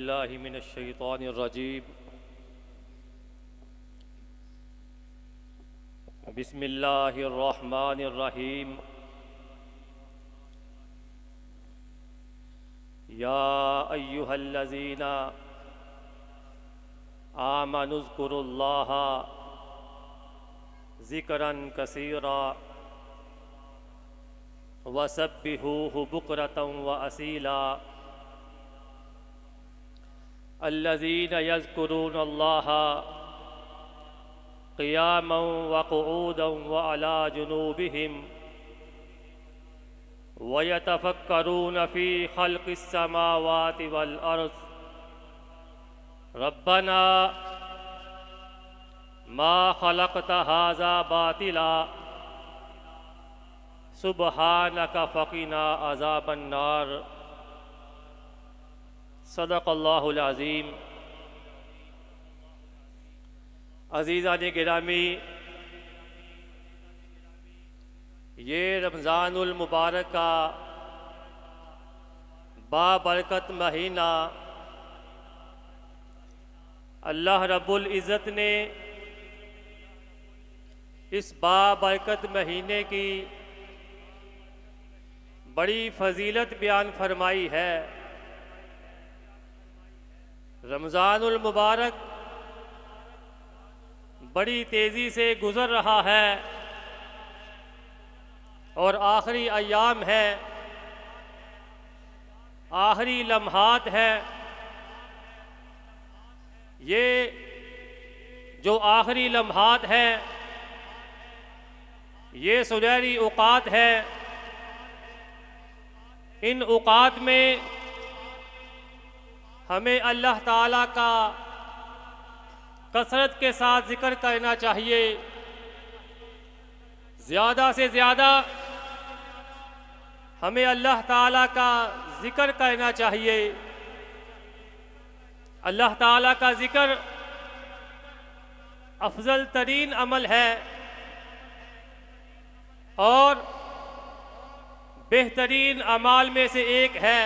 اللہ من الشیطان الرجیم بسم اللہ الرحمن الرحیم یا ایہا الذین آمنوا اذکروا اللہ ذکرا کثیرا وسبحوہ بکرۃ وأصیلا الذين يذكرون الله قياما وقعودا وعلى جنوبهم ويتفكرون في خلق السماوات والأرض ربنا ما خلقت هذا باطلا سبحانك فقنا عذاب النار صدق اللہ العظیم۔ عزیزان گرامی، یہ رمضان المبارک کا بابرکت مہینہ اللہ رب العزت نے اس بابرکت مہینے کی بڑی فضیلت بیان فرمائی ہے۔ رمضان المبارک بڑی تیزی سے گزر رہا ہے اور آخری ایام ہے، آخری لمحات ہے۔ یہ جو آخری لمحات ہیں یہ سنہری اوقات ہے۔ ان اوقات میں ہمیں اللہ تعالیٰ کا کثرت کے ساتھ ذکر کرنا چاہیے، زیادہ سے زیادہ ہمیں اللہ تعالیٰ کا ذکر کرنا چاہیے۔ اللہ تعالیٰ کا ذکر افضل ترین عمل ہے اور بہترین اعمال میں سے ایک ہے۔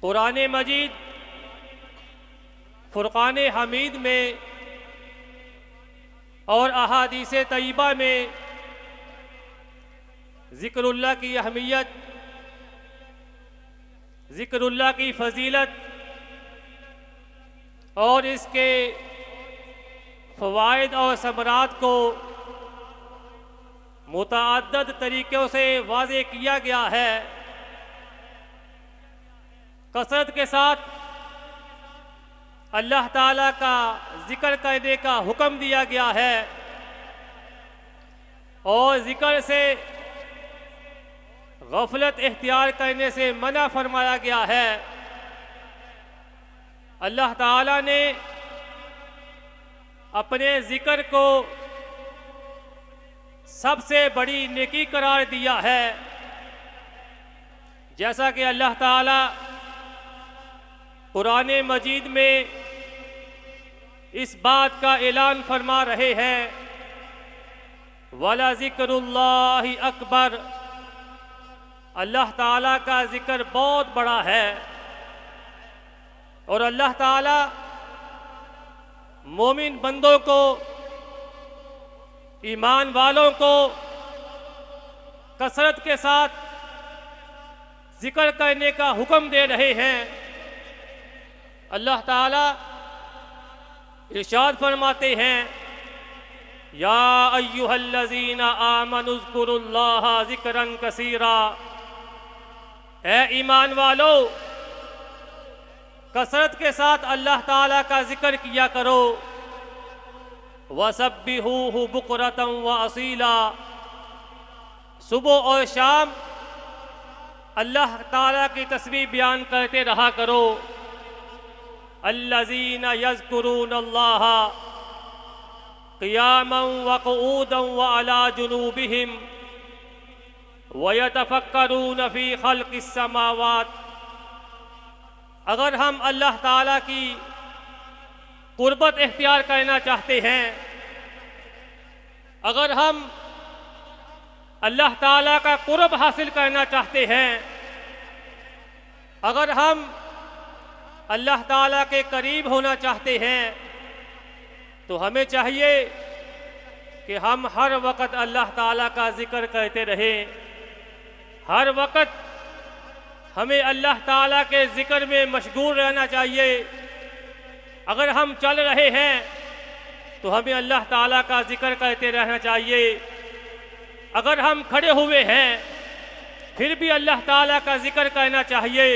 قرآن مجید فرقان حمید میں اور احادیث طیبہ میں ذکر اللہ کی اہمیت، ذکر اللہ کی فضیلت اور اس کے فوائد اور ثمرات کو متعدد طریقوں سے واضح کیا گیا ہے۔ کثرت کے ساتھ اللہ تعالیٰ کا ذکر کرنے کا حکم دیا گیا ہے اور ذکر سے غفلت اختیار کرنے سے منع فرمایا گیا ہے۔ اللہ تعالیٰ نے اپنے ذکر کو سب سے بڑی نیکی قرار دیا ہے، جیسا کہ اللہ تعالیٰ قرآن مجید میں اس بات کا اعلان فرما رہے ہیں وَلَذِكْرُ اللَّهِ أَكْبَرُ۔ اللہ تعالیٰ کا ذکر بہت بڑا ہے اور اللہ تعالیٰ مومن بندوں کو، ایمان والوں کو کثرت کے ساتھ ذکر کرنے کا حکم دے رہے ہیں۔ اللہ تعالیٰ ارشاد فرماتے ہیں یا ایہا الذین آمنوا اذکروا اللہ ذکرا کثیرا، اے ایمان والو کثرت کے ساتھ اللہ تعالیٰ کا ذکر کیا کرو۔ وَسَبِّحُوهُ بُكْرَةً وَأَصِيلًا، صبح اور شام اللہ تعالیٰ کی تسبیح بیان کرتے رہا کرو۔ الذین یذکرون اللہ قیاما وقعودا وعلی جنوبہم ویتفکرون فی خلق السماوات۔ اگر ہم اللہ تعالیٰ کی قربت اختیار کرنا چاہتے ہیں، اگر ہم اللہ تعالیٰ کا قرب حاصل کرنا چاہتے ہیں، اگر ہم اللہ تعالیٰ کے قریب ہونا چاہتے ہیں تو ہمیں چاہیے کہ ہم ہر وقت اللہ تعالیٰ کا ذکر کرتے رہیں. ہر وقت ہمیں اللہ تعالیٰ کے ذکر میں مشغول رہنا چاہیے. اگر ہم چل رہے ہیں تو ہمیں اللہ تعالیٰ کا ذکر کرتے رہنا چاہیے. اگر ہم کھڑے ہوئے ہیں پھر بھی اللہ تعالیٰ کا ذکر کرنا چاہیے.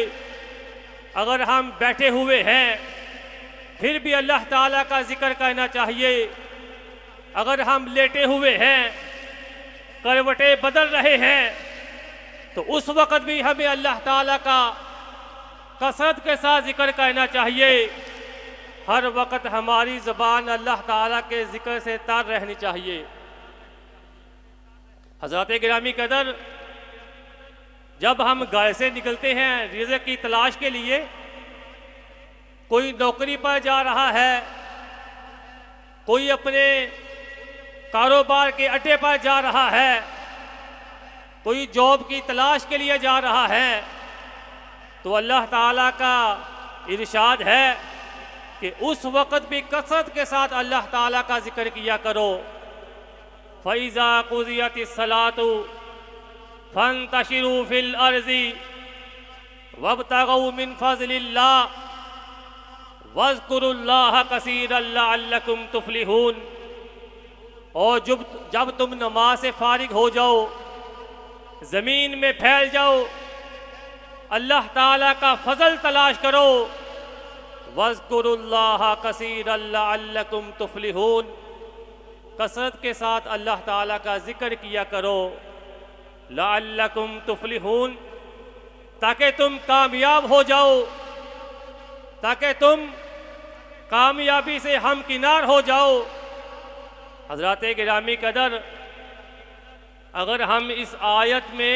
اگر ہم بیٹھے ہوئے ہیں پھر بھی اللہ تعالیٰ کا ذکر کرنا چاہیے. اگر ہم لیٹے ہوئے ہیں کروٹیں بدل رہے ہیں تو اس وقت بھی ہمیں اللہ تعالیٰ کا کثرت کے ساتھ ذکر کرنا چاہیے. ہر وقت ہماری زبان اللہ تعالیٰ کے ذکر سے تار رہنی چاہیے. حضرات گرامی قدر، جب ہم گھر سے نکلتے ہیں رزق کی تلاش کے لیے، کوئی نوکری پر جا رہا ہے، کوئی اپنے کاروبار کے اڈے پر جا رہا ہے، کوئی جاب کی تلاش کے لیے جا رہا ہے، تو اللہ تعالیٰ کا ارشاد ہے کہ اس وقت بھی کثرت کے ساتھ اللہ تعالیٰ کا ذکر کیا کرو. فَإِذَا قُضِيَتِ الصَّلَاةُ فَانْتَشِرُوا فِي الْأَرْضِ وَابْتَغُوا مِنْ فَضْلِ اللَّهِ وَاذْكُرُوا اللَّهَ كَثِيرًا لَعَلَّكُمْ تُفْلِحُونَ. اور جب تم نماز سے فارغ ہو جاؤ، زمین میں پھیل جاؤ، اللہ تعالیٰ کا فضل تلاش کرو. وَاذْكُرُوا اللَّهَ كَثِيرًا لَعَلَّكُمْ تُفْلِحُونَ. کثرت کے ساتھ اللہ تعالیٰ کا ذکر کیا کرو. لَعَلَّكُمْ تُفْلِحُونَ، تاکہ تم کامیاب ہو جاؤ، تاکہ تم کامیابی سے ہمکنار ہو جاؤ. حضرات گرامی قدر، اگر ہم اس آیت میں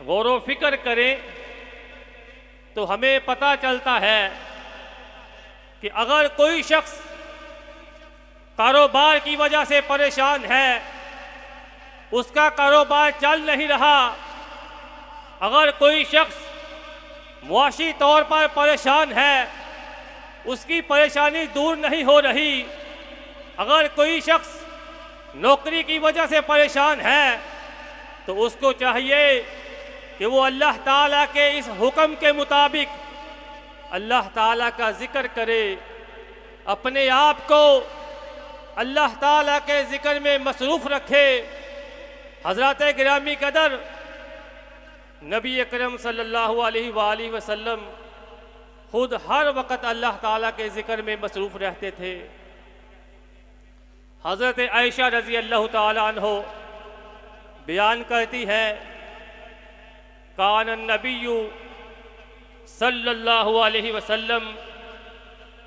غور و فکر کریں تو ہمیں پتہ چلتا ہے کہ اگر کوئی شخص کاروبار کی وجہ سے پریشان ہے، اس کا کاروبار چل نہیں رہا، اگر کوئی شخص معاشی طور پر پریشان ہے، اس کی پریشانی دور نہیں ہو رہی، اگر کوئی شخص نوکری کی وجہ سے پریشان ہے، تو اس کو چاہیے کہ وہ اللہ تعالیٰ کے اس حکم کے مطابق اللہ تعالیٰ کا ذکر کرے، اپنے آپ کو اللہ تعالیٰ کے ذکر میں مصروف رکھے. حضرات گرامی قدر، نبی اکرم صلی اللہ علیہ وآلہ وسلم خود ہر وقت اللہ تعالیٰ کے ذکر میں مصروف رہتے تھے. حضرت عائشہ رضی اللہ تعالیٰ عنہ بیان کرتی ہے، کان النبی صلی اللہ علیہ وسلم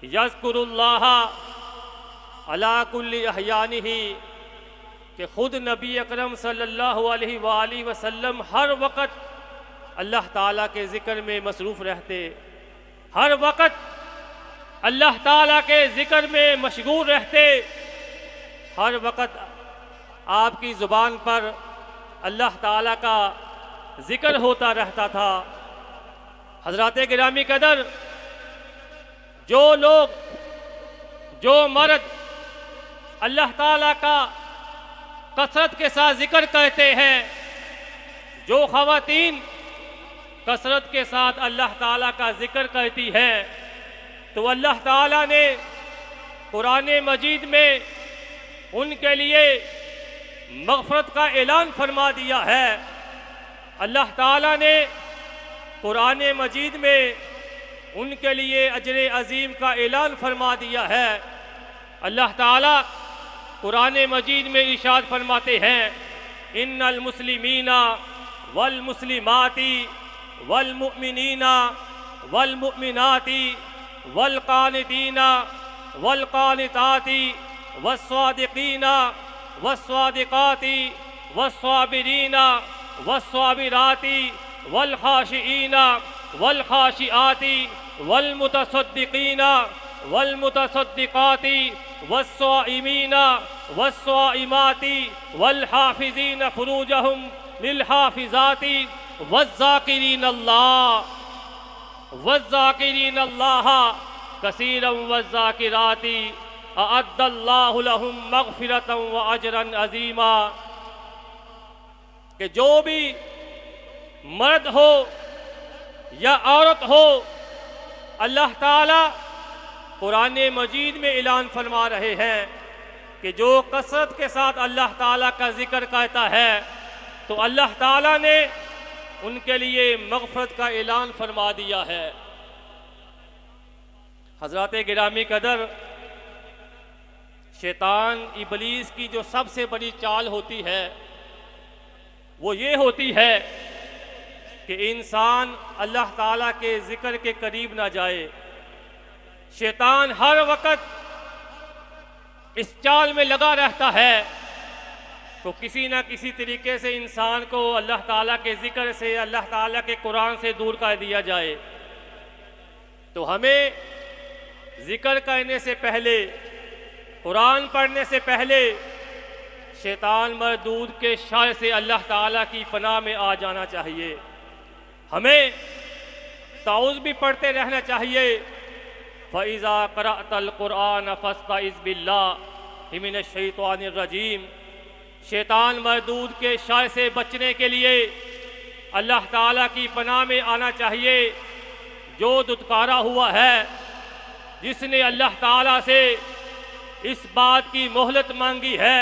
یذکر اللہ علی کل احیانہ، کہ خود نبی اکرم صلی اللہ علیہ وآلہ وسلم ہر وقت اللہ تعالیٰ کے ذکر میں مصروف رہتے، ہر وقت اللہ تعالیٰ کے ذکر میں مشغول رہتے، ہر وقت آپ کی زبان پر اللہ تعالیٰ کا ذکر ہوتا رہتا تھا. حضرات گرامی قدر، جو لوگ، جو مرد اللہ تعالیٰ کا کثرت کے ساتھ ذکر کرتے ہیں، جو خواتین کثرت کے ساتھ اللہ تعالیٰ کا ذکر کرتی ہیں، تو اللہ تعالیٰ نے قرآن مجید میں ان کے لیے مغفرت کا اعلان فرما دیا ہے. اللہ تعالیٰ نے قرآن مجید میں ان کے لیے اجر عظیم کا اعلان فرما دیا ہے. اللہ تعالیٰ قرآن مجید میں ارشاد فرماتے ہیں، ان المسلمین والمسلمات والمؤمنین والمؤمنات والقانتین والقانتات والصادقین والصادقات والصابرین والصابرات والخاشعین والخاشعات والمتصدقین والمتصدقات والصائمین والصائمات والحافظین فروجہم للحافظات والذاکرین اللہ. والذاکرین اللہ کثیرا والذاکرات اعد اللہ لہم مغفرتا واجرا عظیما، کہ جو بھی مرد ہو یا عورت ہو، اللہ تعالی قرآن مجید میں اعلان فرما رہے ہیں کہ جو کثرت کے ساتھ اللہ تعالیٰ کا ذکر کرتا ہے تو اللہ تعالیٰ نے ان کے لیے مغفرت کا اعلان فرما دیا ہے۔ حضرات گرامی قدر، شیطان ابلیس کی جو سب سے بڑی چال ہوتی ہے وہ یہ ہوتی ہے کہ انسان اللہ تعالیٰ کے ذکر کے قریب نہ جائے۔ شیطان ہر وقت اس چال میں لگا رہتا ہے تو کسی نہ کسی طریقے سے انسان کو اللہ تعالیٰ کے ذکر سے، اللہ تعالیٰ کے قرآن سے دور کر دیا جائے۔ تو ہمیں ذکر کرنے سے پہلے، قرآن پڑھنے سے پہلے شیطان مردود کے شر سے اللہ تعالیٰ کی پناہ میں آ جانا چاہیے۔ ہمیں تعوذ بھی پڑھتے رہنا چاہیے۔ فَإِذَا قَرَأْتَ الْقُرْآنَ فَاسْتَعِذْ بِاللَّهِ مِنَ الشَّيْطَانِ الرَّجِيمِ، شیطان مردود کے شر سے بچنے کے لیے اللہ تعالیٰ کی پناہ میں آنا چاہیے۔ جو دھتکارا ہوا ہے، جس نے اللہ تعالیٰ سے اس بات کی مہلت مانگی ہے،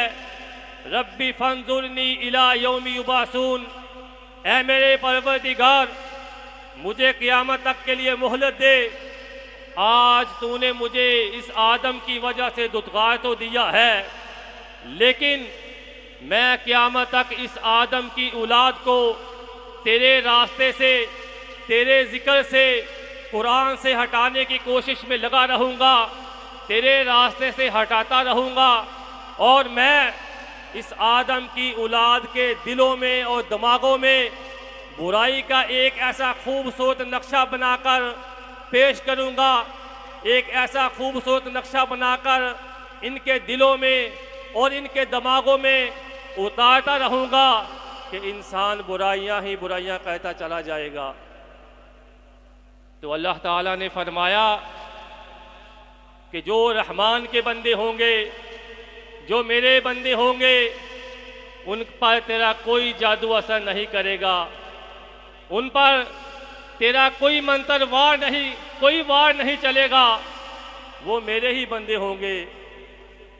ربی فانظرنی الی یوم یبعثون، اے میرے پروردگار مجھے قیامت تک کے لیے مہلت دے۔ آج تو نے مجھے اس آدم کی وجہ سے دھتکار تو دیا ہے، لیکن میں قیامت تک اس آدم کی اولاد کو تیرے راستے سے، تیرے ذکر سے، قرآن سے ہٹانے کی کوشش میں لگا رہوں گا، تیرے راستے سے ہٹاتا رہوں گا، اور میں اس آدم کی اولاد کے دلوں میں اور دماغوں میں برائی کا ایک ایسا خوبصورت نقشہ بنا کر پیش کروں گا، ایک ایسا خوبصورت نقشہ بنا کر ان کے دلوں میں اور ان کے دماغوں میں اتارتا رہوں گا کہ انسان برائیاں ہی برائیاں کہتا چلا جائے گا۔ تو اللہ تعالیٰ نے فرمایا کہ جو رحمان کے بندے ہوں گے، جو میرے بندے ہوں گے، ان پر تیرا کوئی جادو اثر نہیں کرے گا، ان پر تیرا کوئی منتر وار نہیں، کوئی وار نہیں چلے گا، وہ میرے ہی بندے ہوں گے۔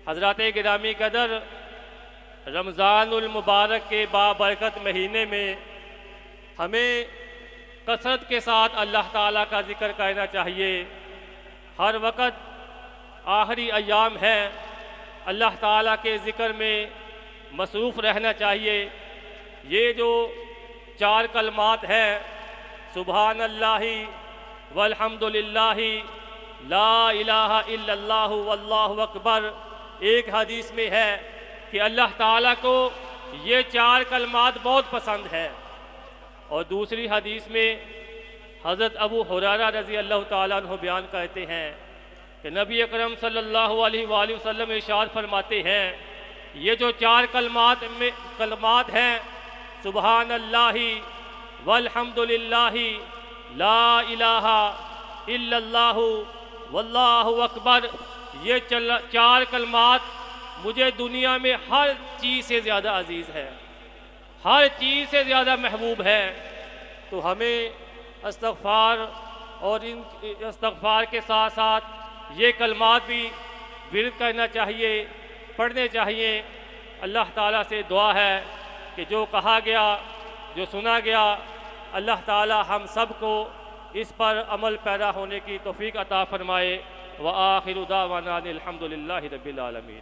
حضرات گرامی قدر، رمضان المبارک کے بابرکت مہینے میں ہمیں کثرت کے ساتھ اللہ تعالیٰ کا ذکر کرنا چاہیے۔ ہر وقت آخری ایام ہے، اللہ تعالیٰ کے ذکر میں مصروف رہنا چاہیے۔ یہ جو 4 کلمات ہیں، سبحان اللہ والحمد للہ، لا الہ الا اللہ واللہ اکبر، ایک حدیث میں ہے کہ اللہ تعالیٰ کو یہ 4 کلمات بہت پسند ہے، اور دوسری حدیث میں حضرت ابو ہریرہ رضی اللہ تعالیٰ عنہ بیان کرتے ہیں کہ نبی اکرم صلی اللہ علیہ وآلہ وسلم ارشاد فرماتے ہیں، یہ جو 4 کلمات ہیں، سبحان اللہ والحمد للہ، لا الہ الا اللہ واللہ اکبر، یہ 4 کلمات مجھے دنیا میں ہر چیز سے زیادہ عزیز ہے، ہر چیز سے زیادہ محبوب ہے۔ تو ہمیں استغفار اور ان استغفار کے ساتھ ساتھ یہ کلمات بھی ورد کرنا چاہیے، پڑھنے چاہیے۔ اللہ تعالیٰ سے دعا ہے کہ جو کہا گیا، جو سنا گیا، اللہ تعالیٰ ہم سب کو اس پر عمل پیرا ہونے کی توفیق عطا فرمائے۔ وآخر دعوانا الحمد للہ رب العالمین۔